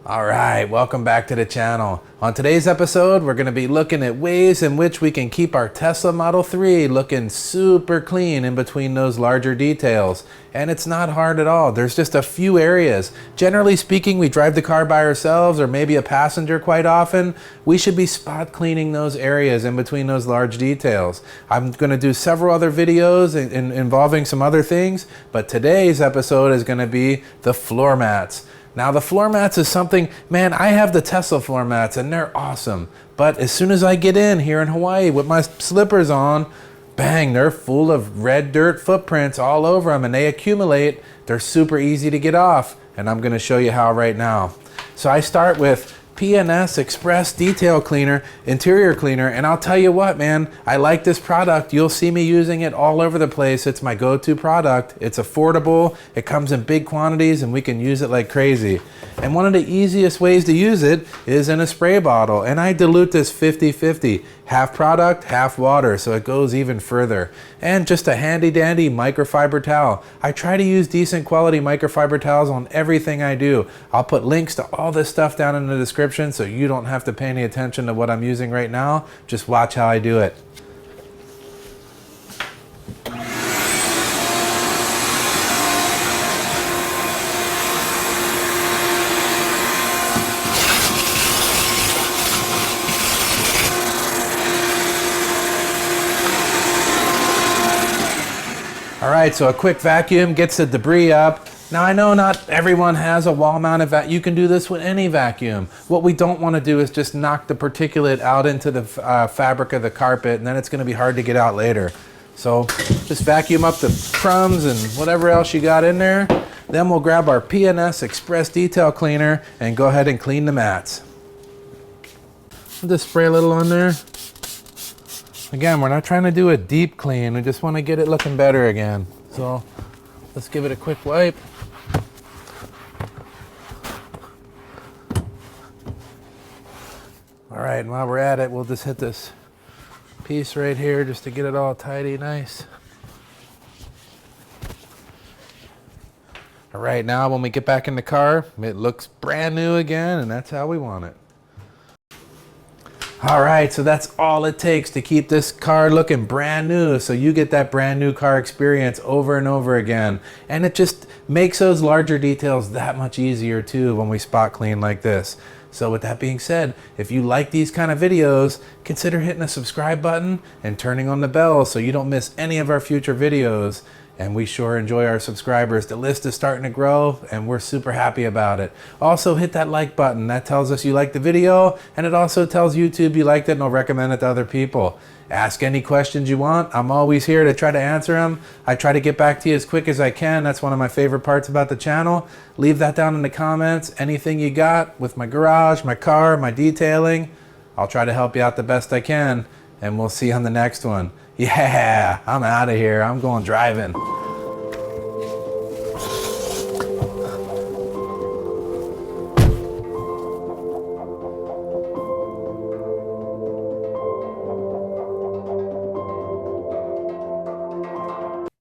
All right, welcome back to the channel. On today's episode, we're going to be looking at ways in which we can keep our Tesla Model 3 looking super clean in between those larger details. And it's not hard at all. There's just a few areas. Generally speaking, we drive the car by ourselves or maybe a passenger quite often. We should be spot cleaning those areas in between those large details. I'm going to do several other videos involving some other things, but today's episode is going to be the floor mats. Now the floor mats is something, man, I have the Tesla floor mats and they're awesome. But as soon as I get in here in Hawaii with my slippers on, bang, they're full of red dirt footprints all over them and they accumulate. They're super easy to get off. And I'm gonna show you how right now. So I start with P&S Express Detail Cleaner, Interior Cleaner, and I'll tell you what, man, I like this product. You'll see me using it all over the place. It's my go-to product. It's affordable, it comes in big quantities, and we can use it like crazy. And one of the easiest ways to use it is in a spray bottle, and I dilute this 50-50, half product, half water, so it goes even further. And just a handy dandy microfiber towel. I try to use decent quality microfiber towels on everything I do. I'll put links to all this stuff down in the description so you don't have to pay any attention to what I'm using right now. Just watch how I do it. All right, so a quick vacuum gets the debris up. Now I know not everyone has a wall-mounted vacuum. You can do this with any vacuum. What we don't want to do is just knock the particulate out into the fabric of the carpet, and then it's going to be hard to get out later. So just vacuum up the crumbs and whatever else you got in there. Then we'll grab our P&S Express Detail Cleaner and go ahead and clean the mats. I'll just spray a little on there. Again, we're not trying to do a deep clean. We just want to get it looking better again. So let's give it a quick wipe. All right, and while we're at it, we'll just hit this piece right here just to get it all tidy nice. All right, now when we get back in the car, it looks brand new again, and that's how we want it. All right, so that's all it takes to keep this car looking brand new, so you get that brand new car experience over and over again. And it just makes those larger details that much easier too when we spot clean like this. So with that being said, if you like these kind of videos, consider hitting the subscribe button and turning on the bell so you don't miss any of our future videos. And we sure enjoy our subscribers. The list is starting to grow and we're super happy about it. Also hit that like button. That tells us you like the video, and it also tells YouTube you liked it and will recommend it to other people. Ask any questions you want. I'm always here to try to answer them. I try to get back to you as quick as I can. That's one of my favorite parts about the channel. Leave that down in the comments. Anything you got with my garage, my car, my detailing, I'll try to help you out the best I can. And we'll see you on the next one. Yeah, I'm out of here. I'm going driving.